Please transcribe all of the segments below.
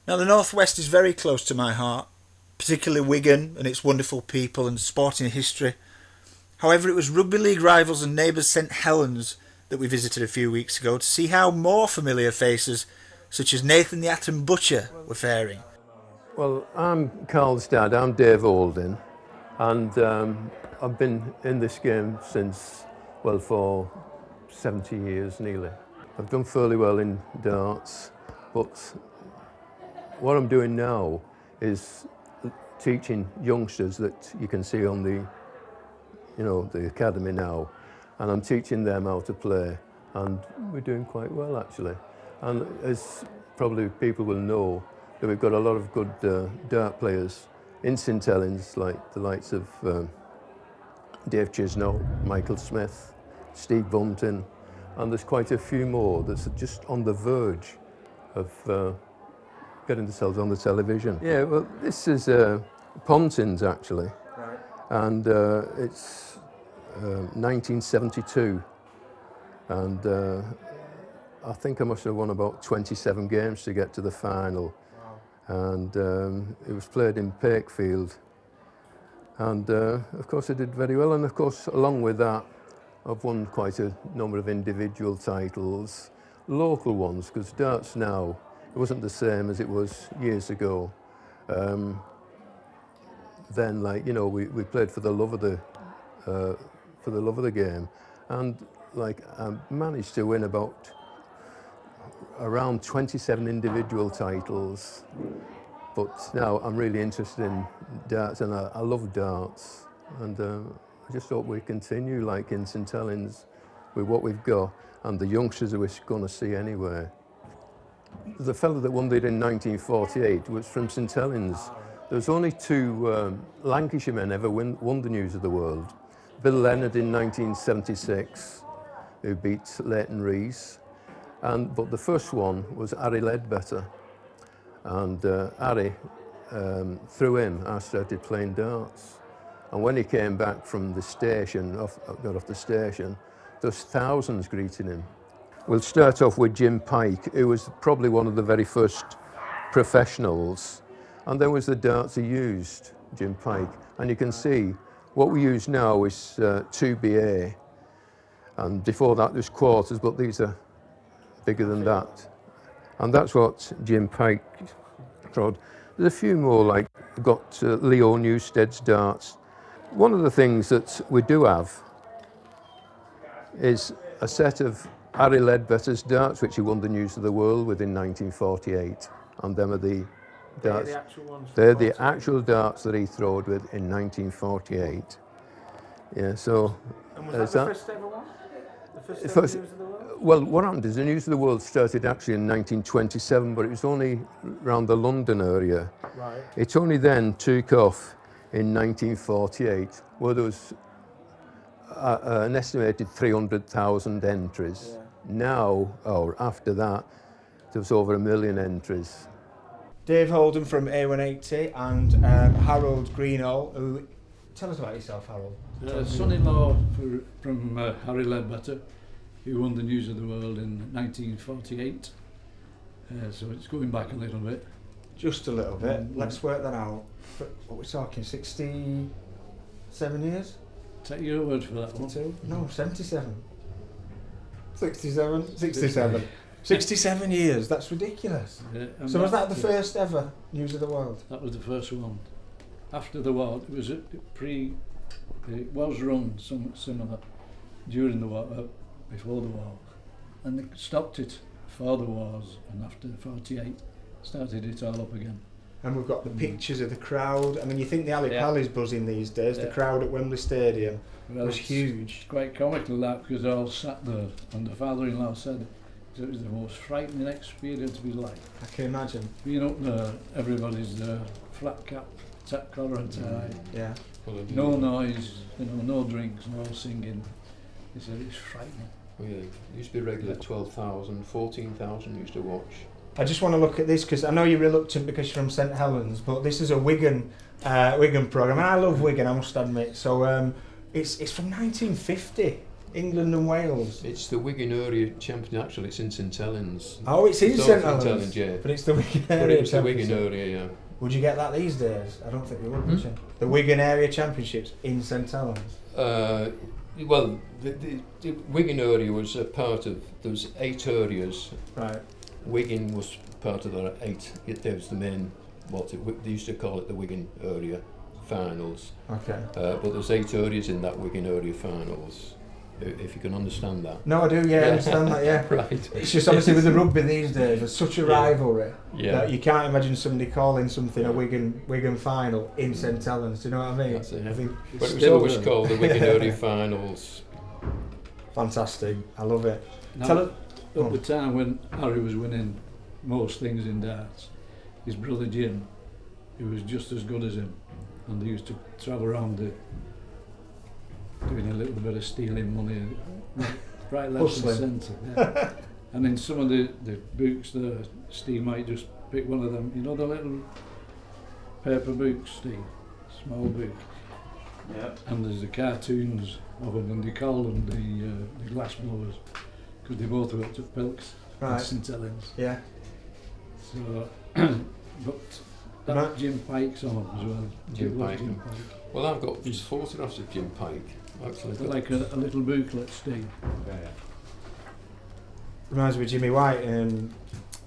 Now, the Northwest is very close to my heart, particularly Wigan and its wonderful people and sporting history. However, it was rugby league rivals and neighbours St Helens that we visited a few weeks ago to see how more familiar faces, such as Nathan the Atom Butcher, were faring. Well, I'm Carl's dad, I'm Dave Olding, and I've been in this game since, well, for 70 years nearly. I've done fairly well in darts, but what I'm doing now is teaching youngsters that you can see on the, the academy now, and I'm teaching them how to play, and we're doing quite well actually. And as probably people will know, that we've got a lot of good dart players in St Helens, like the likes of Dave Chisnall, Michael Smith, Steve Bunting, and there's quite a few more that's just on the verge of getting themselves on the television. Yeah, well, this is Pontins actually, right. And it's 1972, and I think I must have won about 27 games to get to the final. Wow. And it was played in Pakefield, and of course I did very well, and of course along with that I've won quite a number of individual titles, local ones, because darts now, it wasn't the same as it was years ago. Then, we played for the love of the game, and I managed to win about around 27 individual titles. But now I'm really interested in darts, and I love darts, and I just hope we continue like in St Helens with what we've got and the youngsters that we're going to see anyway. The fellow that won it in 1948 was from St Helens. There was only two Lancashire men ever won the News of the World. Bill Leonard in 1976, who beat Leighton Rees, but the first one was Harry Ledbetter. And Harry, through him, I started playing darts. And when he came back from the station, got off the station, there was thousands greeting him. We'll start off with Jim Pike, who was probably one of the very first professionals. And then was the darts he used, Jim Pike. And you can see what we use now is 2BA. And before that there's quarters, but these are bigger than that. And that's what Jim Pike trod. There's a few more, like we've got Leo Newstead's darts. One of the things that we do have is a set of Harry Ledbetter's darts, which he won the News of the World with in 1948. And them are the darts. They're the actual darts that he throwed with in 1948. Yeah, so... And was that the first ever one? The first News of the World? Well, what happened is the News of the World started actually in 1927, but it was only around the London area. Right. It only then took off in 1948, where there was an estimated 300,000 entries. Yeah. Now, or after that, there was over 1 million entries. Dave Holden from A180 and Harold Greenall, who... Tell us about yourself, Harold. Son-in-law from Harry Ledbetter, who won the News of the World in 1948. So it's going back a little bit. Just a little bit. Let's work that out. What we're talking, 67 years? Take your word for that one. No, 77. 67? 67. 67 years, that's ridiculous. Yeah, so was that the first ever News of the World? That was the first one. After the war, it was it was run somewhat similar during the war, before the war, and they stopped it for the wars, and after 48 started it all up again. And we've got the pictures of the crowd. I mean, you think the Ali Pali's buzzing these days, the crowd at Wembley Stadium was huge. It's quite comical that, because they all sat there, and the father-in-law said it was the most frightening experience of his life. I can imagine. Being up there, everybody's there, flat cap, tap collar and tie. Yeah. No noise, no drinks, no singing. He said it's frightening. Oh yeah, it used to be regular 12,000, 14,000 used to watch. I just want to look at this because I know you're reluctant because you're from St Helens, but this is a Wigan programme, and I love Wigan, I must admit. So it's from 1950. England and Wales. It's the Wigan Area Champion. Actually, it's in St Helens. Oh, it's in It's St not Helens. yeah. But it's the Wigan But Area it's the Championship. Wigan Area, yeah. Would you get that these days? I don't think you would, would you? The Wigan Area Championships in St Helens. Well, the Wigan area was a part of. There was 8 areas. Right. Wigan was part of the 8. There was the main. They used to call it the Wigan area finals. Okay. But there's 8 areas in that Wigan area finals. If you can understand that. No, I do. Yeah, I understand that. Yeah. Right. It's just obviously with the rugby these days, there's such a rivalry Yeah. that you can't imagine somebody calling something a Wigan final in St Helens. Do you know what I mean? That's it, yeah. I think But it was still always good. called the Wigan area finals. Fantastic. I love it. Now, Tell it. at the time when Harry was winning most things in darts, his brother Jim, who was just as good as him, and they used to travel around doing a little bit of stealing money, right, left and centre. Yeah. And in some of the books there, Steve might just pick one of them, you know, the little paper books, Steve, small book. Yeah. And there's the cartoons of them, and they call them the glass blowers, because they both worked at Pilks in Right. St Helens. Yeah. So, but that Right. Jim Pike's on them as well. Jim Love Pike. Jim Pike. Well, I've got these photographs of Jim Pike. Actually, They're like a little booklet, Steve. Reminds me of Jimmy White, and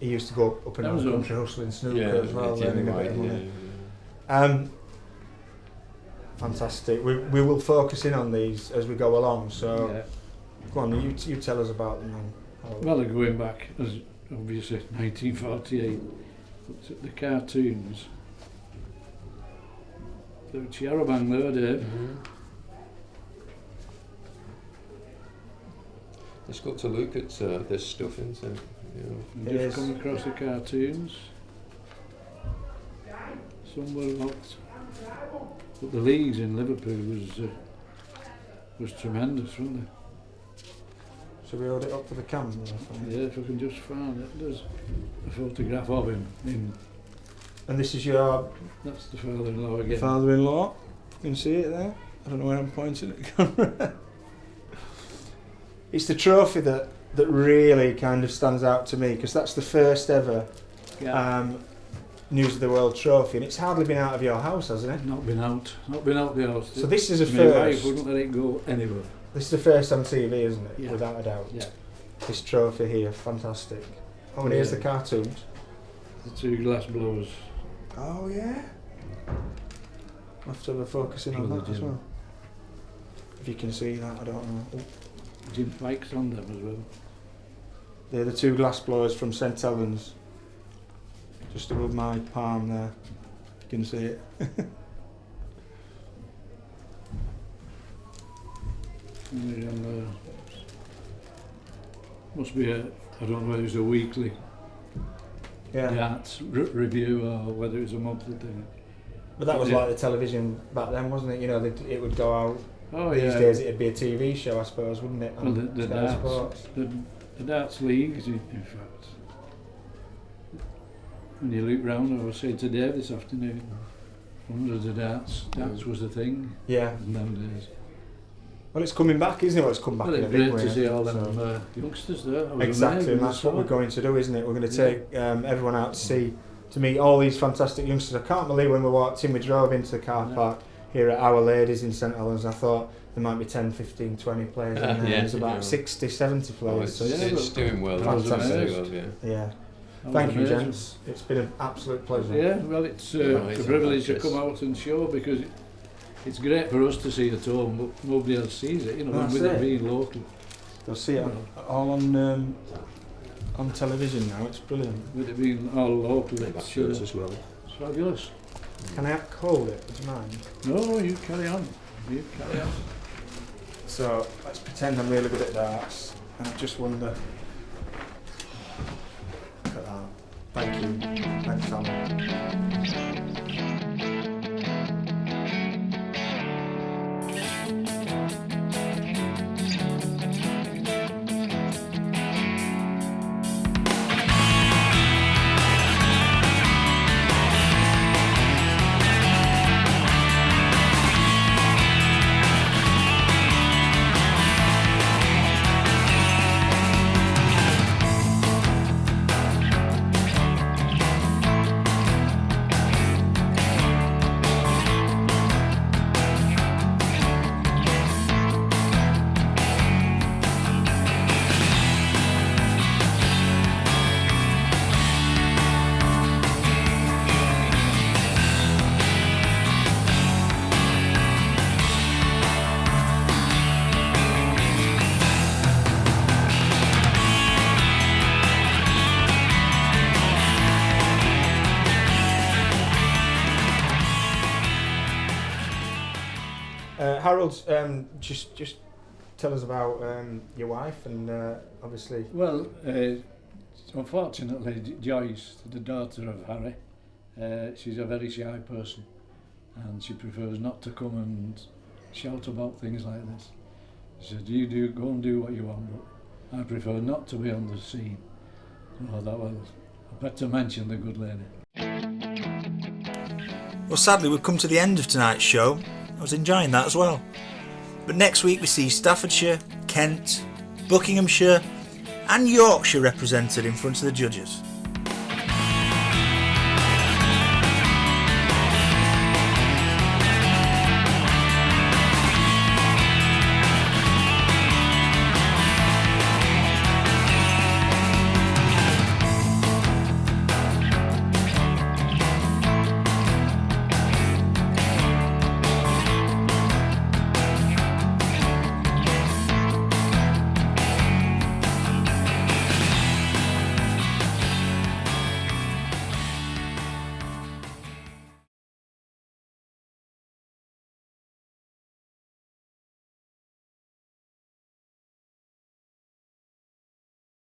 he used to go up and That down was the on. country hustling snooker yeah, as well, Jimmy earning a bit White, of yeah, money. yeah. Fantastic. We will focus in on these as we go along. So Yeah. go on, you tell us about them. Then. Well, they're going back, as obviously 1948, but the cartoons. The Chiarabang there, Dave. It's good to look at this stuff, isn't it? You know. And It just is. come across the cartoons. Some were not. But the leagues in Liverpool was tremendous, wasn't Should we hold it up for the camera? they? Yeah, if I can just find it. There's a photograph of him. And this is your That's the father-in-law again. father-in-law. You can see it there. I don't know where I'm pointing at the camera. It's the trophy that really kind of stands out to me, because that's the first ever Yeah. News of the World trophy, and it's hardly been out of your house, hasn't it? Not been out the house. So this is a My wife first. wouldn't let it go anywhere. This is the first on TV, isn't it? Yeah. Without a doubt. Yeah. This trophy here, fantastic. Oh, and here's Yeah. the cartoons. The 2 glass blowers. Oh yeah. I'll have to have a focus in on Brother that as Jim. well. If you can see that, I don't know. Oh, Jim Pike's on them as well. they're the 2 glass blowers from St Helens. Just above my palm there. You can see it. And they're on there. Must be I don't know whether it's a weekly Yeah. darts review or whether it's a monthly thing. But that was Yeah. like the television back then, wasn't it? You know, it would go out. Oh These yeah. days it'd be a TV show, I suppose, wouldn't it? Well, on the Sky darts, Sports. the darts leagues, in fact. When you look round, I was saying to Dave this afternoon, hundreds of darts was the thing Yeah. in them days. Well, it's coming back, isn't it? Well, it's come back Well, in a it's big great way. to see all so- them youngsters there. I was Exactly, amazed and when I that's what saw we're it. going to do, isn't it? We're going to Yeah. take everyone out to meet all these fantastic youngsters. I can't believe when we walked in, we drove into the car Yeah. park here at Our Ladies in St Helens. I thought there might be 10, 15, 20 players in there. Yeah, There's about yeah. 60, 70 Oh, players. it's, So Yeah, it's doing well. Fantastic. It's doing well, yeah. yeah. I was Thank you, amazed. gents. It's been an absolute pleasure. Yeah, well, it's Oh, a it's privilege to yes. come out and show, because it's great for us to see it at home, but nobody else sees it, you know, That's with it. it being local. You'll see it all on television now. It's brilliant. With it being all local, They've got it's shirts as well. fabulous. Can I hold it? Would you mind? No, you carry on. You carry on. So let's pretend I'm really good at darts, and I just wonder. Look at that. Thank you. Thanks, Tom. Harold, just tell us about your wife and obviously. Well, unfortunately, Joyce, the daughter of Harry, she's a very shy person, and she prefers not to come and shout about things like this. She said, "You go and do what you want, but I prefer not to be on the scene." So that was, I better mention the good lady. Well, sadly, we've come to the end of tonight's show. I was enjoying that as well. But next week we see Staffordshire, Kent, Buckinghamshire and Yorkshire represented in front of the judges.